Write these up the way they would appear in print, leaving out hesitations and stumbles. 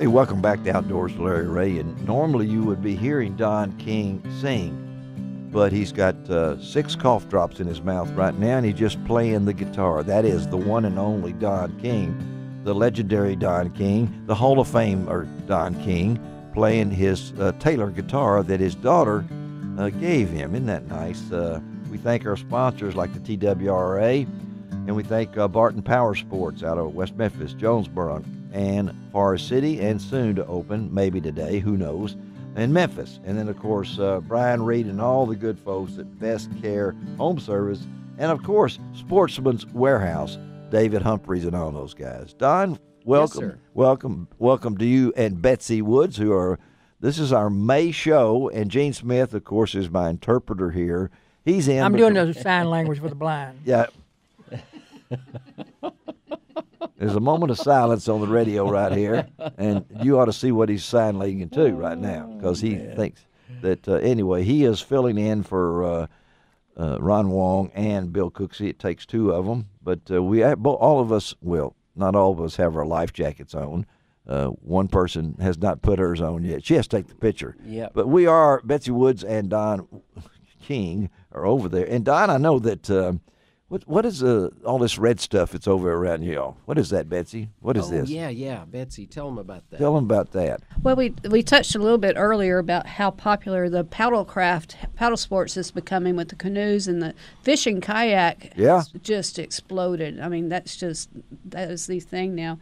Hey, welcome back to Outdoors with Larry Ray. And normally you would be hearing Don King sing, but he's got 6 cough drops in his mouth right now, and he's just playing the guitar. That is the one and only Don King, the legendary Don King, the Hall of Famer Don King, playing his Taylor guitar that his daughter gave him. Isn't that nice? We thank our sponsors like the TWRA, and we thank Barton Power Sports out of West Memphis, Jonesboro, and Forest City, and soon to open, maybe today, who knows, in Memphis. And then, of course, Brian Reed and all the good folks at Best Care Home Service, and, of course, Sportsman's Warehouse, David Humphreys and all those guys. Don, welcome. Yes, sir. Welcome to you and Betsy Woods, this is our May show, and Gene Smith, of course, is my interpreter here. He's in. I'm doing the sign language for the blind. Yeah. There's a moment of silence on the radio right here, and you ought to see what he's sign languaging to right now, because he thinks that, anyway, he is filling in for Ron Wong and Bill Cooksey. It takes 2 of them, but all of us, well, not all of us have our life jackets on. One person has not put hers on yet. She has to take the picture. Yep. But we are, Betsy Woods and Don King are over there. And Don, I know that, what is all this red stuff that's over around y'all? What is that, Betsy? What is this? Yeah, Betsy, tell them about that. Tell them about that. Well, we touched a little bit earlier about how popular the paddle sports is becoming with the canoes, and the fishing kayak has just exploded. I mean, that is the thing now.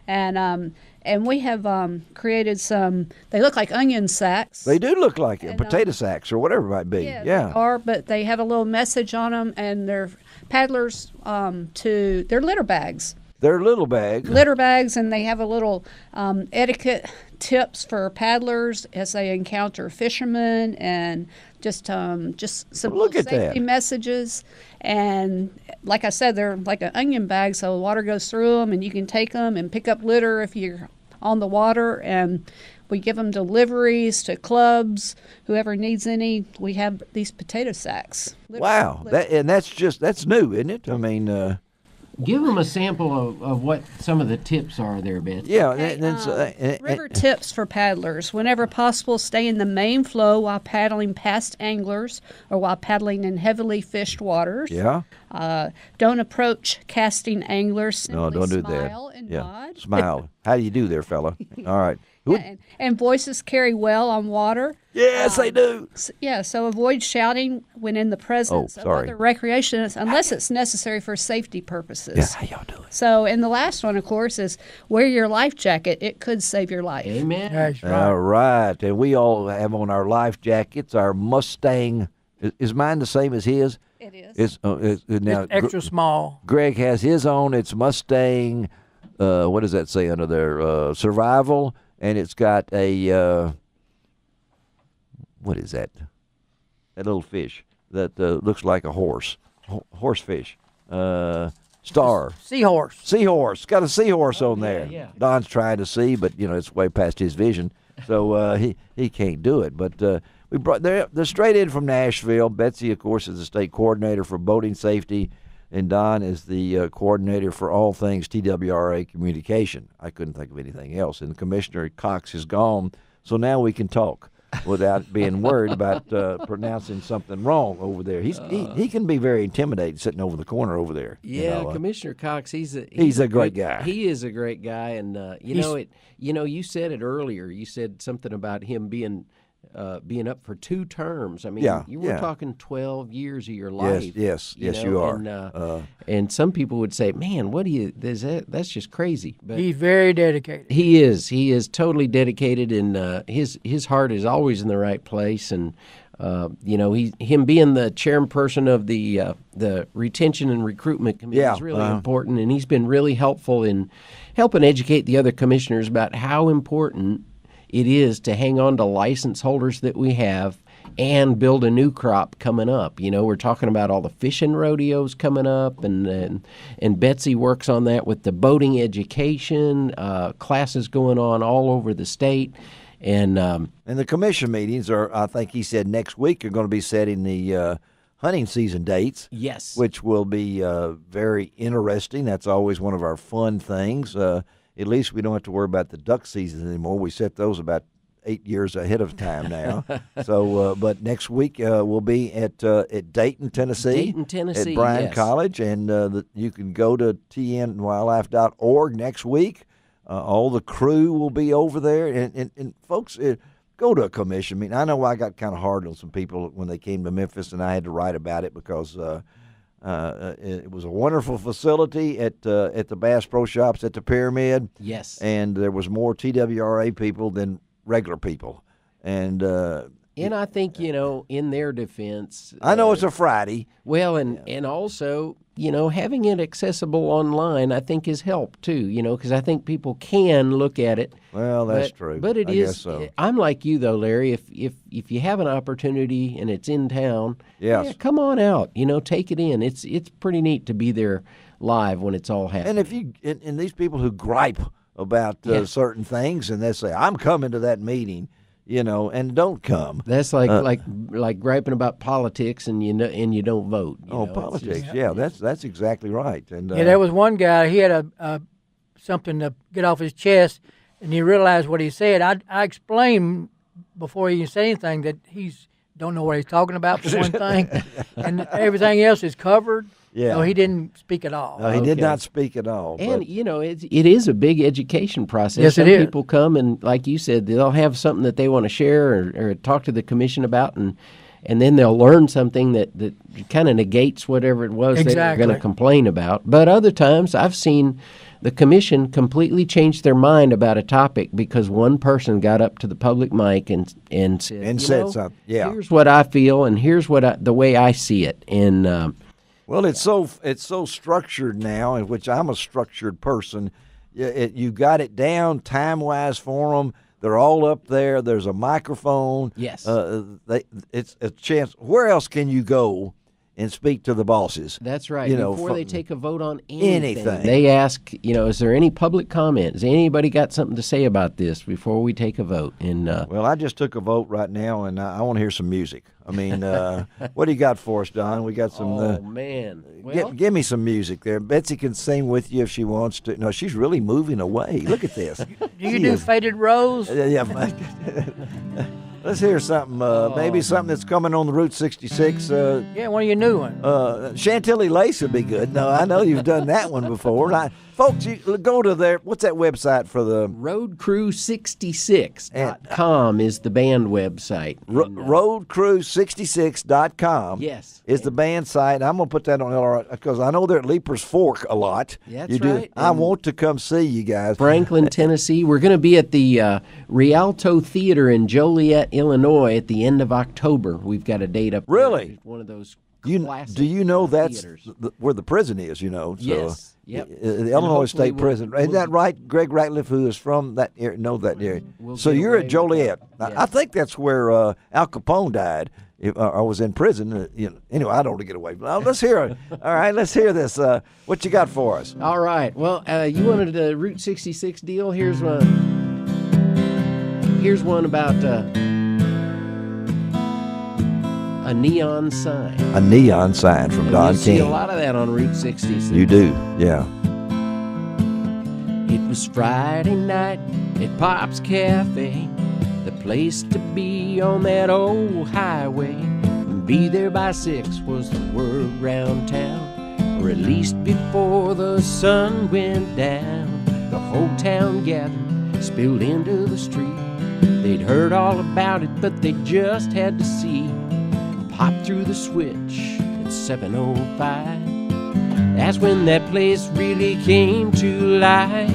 And we have created some, they look like onion sacks. They do look like it, potato sacks or whatever it might be. Yeah. They are, but they have a little message on them, and they're paddlers they're litter bags. They're little bags. Litter bags, and they have a little etiquette tips for paddlers as they encounter fishermen, and just some safety messages. And like I said, they're like an onion bag, so water goes through them, and you can take them and pick up litter if you're on the water. And we give them deliveries to clubs, whoever needs any. We have these potato sacks. Wow, that's new, isn't it? I mean, give them a sample of what some of the tips are there, Betsy. Yeah, river tips for paddlers. Whenever possible, stay in the main flow while paddling past anglers or while paddling in heavily fished waters. Yeah. Don't approach casting anglers. Simply don't do that. Smile and nod. Smile. How do you do there, fella? All right. And voices carry well on water. Yes, they do. So avoid shouting when in the presence of other recreationists unless it's necessary for safety purposes. Yeah, how y'all do it? So, and the last one, of course, is wear your life jacket. It could save your life. Amen. That's right. All right. And we all have on our life jackets, our Mustang. Is mine the same as his? It is. It's now Extra small. Greg has his own. It's Mustang. What does that say under there? Survival. And it's got a, what is that? That little fish that looks like a horse. Horsefish. Star. Seahorse. Seahorse. Got a seahorse on there. Yeah. Don's trying to see, but, it's way past his vision. So he can't do it. But they're straight in from Nashville. Betsy, of course, is the state coordinator for boating safety, and Don is the coordinator for all things TWRA communication. I couldn't think of anything else. And Commissioner Cox is gone, so now we can talk without being worried about pronouncing something wrong over there. He can be very intimidating sitting over the corner over there. Yeah, Commissioner Cox, he's a great guy. He is a great guy, and you said it earlier. You said something about him being up for 2 terms. I mean, you were talking 12 years of your life. Yes, you are. And some people would say, "Man, that's just crazy." But he's very dedicated. He is. He is totally dedicated, and his heart is always in the right place. And him being the chairperson of the retention and recruitment committee is really important, and he's been really helpful in helping educate the other commissioners about how important it is to hang on to license holders that we have and build a new crop coming up. We're talking about all the fishing rodeos coming up, and Betsy works on that with the boating education, classes going on all over the state. And the commission meetings are, I think he said next week, are going to be setting the hunting season dates. Yes. Which will be very interesting. That's always one of our fun things. at least we don't have to worry about the duck season anymore. We set those about 8 years ahead of time now. So, but next week we'll be at Dayton, Tennessee. At Bryan yes. College, and you can go to tnwildlife.org next week. All the crew will be over there, and folks, go to a commission meeting. I know I got kind of hard on some people when they came to Memphis, and I had to write about it because it was a wonderful facility at the Bass Pro Shops at the Pyramid. Yes, and there was more TWRA people than regular people, and I think, in their defense, I know it's a Friday. Well, and also, having it accessible online, I think has helped too. Because I think people can look at it. Well, that's true. But I guess so. I'm like you though, Larry. If you have an opportunity and it's in town, yes, yeah, come on out. Take it in. It's pretty neat to be there live when it's all happening. And if you and these people who gripe about certain things, and they say, I'm coming to that meeting, and don't come. That's like griping about politics, and you don't vote. Politics, that's exactly right. And there was one guy, he had a something to get off his chest, and he realized what he said. I explained before he said anything that he's don't know what he's talking about for one thing, and everything else is covered. Yeah. So he didn't speak at all. No, he did not speak at all. And, it is a big education process. Yes, Some it is. people come and, like you said, they'll have something that they want to share or talk to the commission about, and then they'll learn something that kind of negates whatever it was they were going to complain about. But other times I've seen the commission completely change their mind about a topic because one person got up to the public mic and said something. Yeah. Here's what I feel, and here's the way I see it. And well, it's so structured now, in which I'm a structured person. You got it down time-wise for them. They're all up there. There's a microphone. Yes. It's a chance. Where else can you go and speak to the bosses? That's right. Before they take a vote on anything, they ask, is there any public comment? Has anybody got something to say about this before we take a vote? And well, I just took a vote right now, and I want to hear some music. I mean, what do you got for us, Don? We got some. Oh man! Well, give me some music there. Betsy can sing with you if she wants to. No, she's really moving away. Look at this. Do you do Faded Rose? Yeah. Let's hear something. Maybe something that's coming on the Route 66. Yeah, one of your new ones. Chantilly Lace would be good. No, I know you've done that one before. Folks, you go to their, what's that website for the? Roadcrew66.com is the band website. Roadcrew66.com is the band site. I'm going to put that on LR because I know they're at Leaper's Fork a lot. That's right. I want to come see you guys. Franklin, Tennessee. We're going to be at the Rialto Theater in Joliet, Illinois at the end of October. We've got a date up there. Really? One of those classic do you know that's where the prison is, So, yes. Yep. The Illinois State Prison. Isn't that right? Greg Ratliff, who is from that area, know that area. So you're at Joliet. I think that's where Al Capone died. I was in prison. Anyway, I don't want to get away. Let's hear it. All right, let's hear this. What you got for us? All right. Well, you wanted a Route 66 deal. Here's one. Here's one about a neon sign. A neon sign from Don King. You see a lot of that on Route 66. You do, yeah. It was Friday night at Pop's Cafe, the place to be on that old highway. Be there by 6 was the word round town, or at least before the sun went down. The whole town gathered, spilled into the street. They'd heard all about it, but they just had to see. Popped through the switch at 7:05. That's when that place really came to life.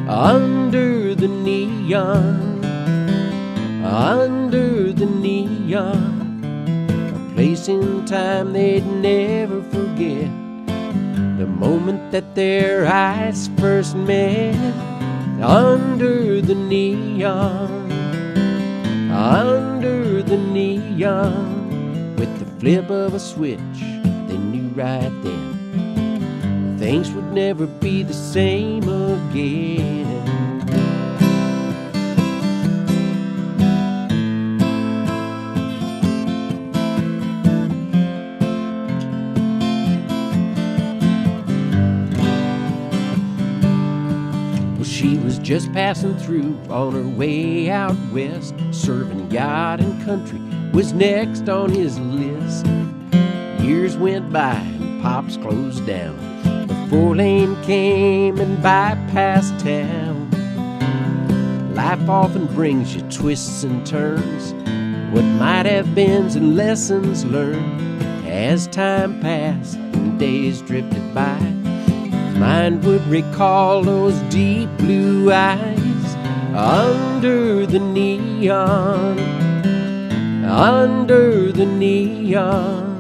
Under the neon, under the neon, a place in time they'd never forget. The moment that their eyes first met. Under the neon, under the neon. With the flip of a switch, they knew right then things would never be the same again. She was just passing through on her way out west. Serving God and country was next on his list. Years went by and Pops closed down. The 4-lane came and bypassed town. Life often brings you twists and turns, what might have beens and lessons learned. As time passed and days drifted by, mind would recall those deep blue eyes under the neon, under the neon.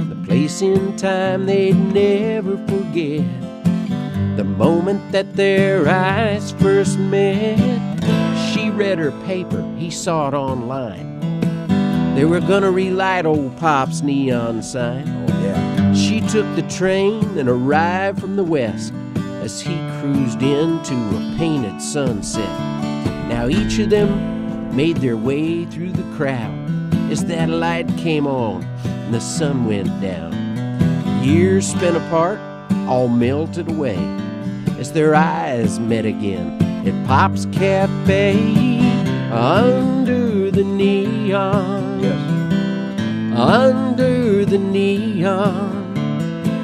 The place in time they'd never forget, the moment that their eyes first met. She read her paper, he saw it online. They were gonna relight old Pop's neon sign. Oh, yeah. She took the train and arrived from the west as he cruised into a painted sunset. Now each of them made their way through the crowd as that light came on and the sun went down. Years spent apart all melted away as their eyes met again at Pop's Cafe under the neon. Yes. Under the neon,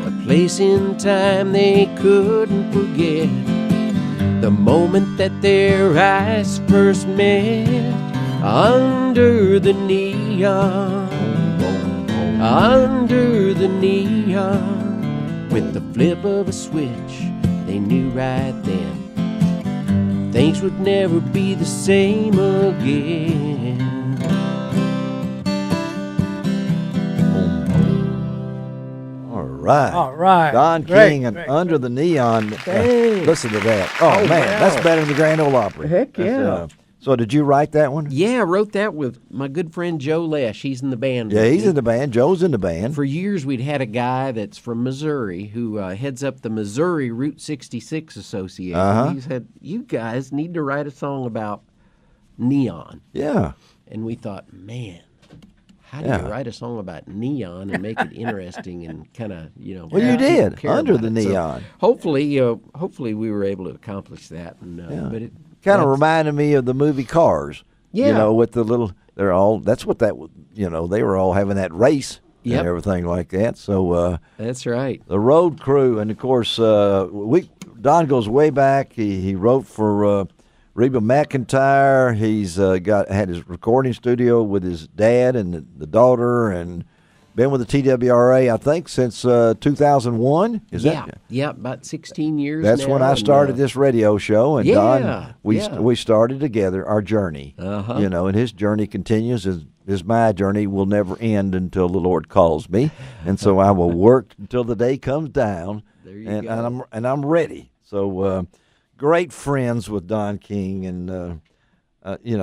a place in time they couldn't forget, the moment that their eyes first met. Under the neon, under the neon, with the flip of a switch they knew right then things would never be the same again. All right. Don King and Under the Neon. Listen to that. Oh, man, wow. That's better than the Grand Ole Opry. Heck yeah. So did you write that one? Yeah, I wrote that with my good friend Joe Lesh. He's in the band. Yeah, he's in the band. Joe's in the band. For years, we'd had a guy that's from Missouri who heads up the Missouri Route 66 Association. Uh-huh. He said, you guys need to write a song about neon. Yeah. And we thought, man, how do you write a song about neon and make it interesting and kind of, Well, you did, Under the Neon. So hopefully we were able to accomplish that. And, but it kind of reminded me of the movie Cars. Yeah. With the little, that's what that, they were all having that race and everything like that. So that's right. The Road Crew, and of course, Don goes way back. He wrote for Reba McEntire. He's had his recording studio with his dad and the daughter, and been with the TWRA, I think, since 2001. Yeah, about 16 years. That's now, when I started this radio show, and Don, we started together our journey. And his journey continues as my journey will never end until the Lord calls me, and so I will work until the day comes down. There you go. And I'm ready. So. Great friends with Don King, and He's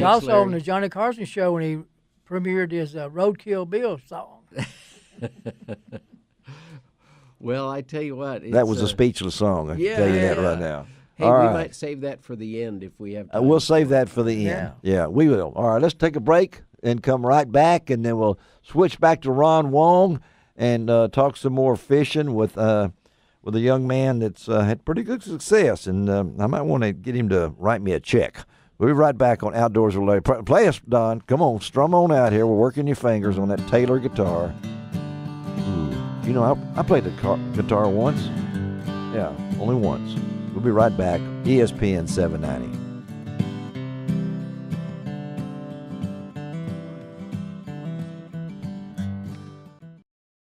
also on the Johnny Carson show when he premiered his Roadkill Bill song. Well, I tell you what, that was a speechless song. I can tell you that right now. Hey, we might save that for the end if we have time. We'll save that for the end. Yeah, we will. All right, let's take a break and come right back, and then we'll switch back to Ron Wong and talk some more fishing with a young man that's had pretty good success, and I might want to get him to write me a check. We'll be right back on Outdoors with Larry. Play us, Don. Come on, strum on out here. We're working your fingers on that Taylor guitar. I played the guitar once. Yeah, only once. We'll be right back. ESPN 790.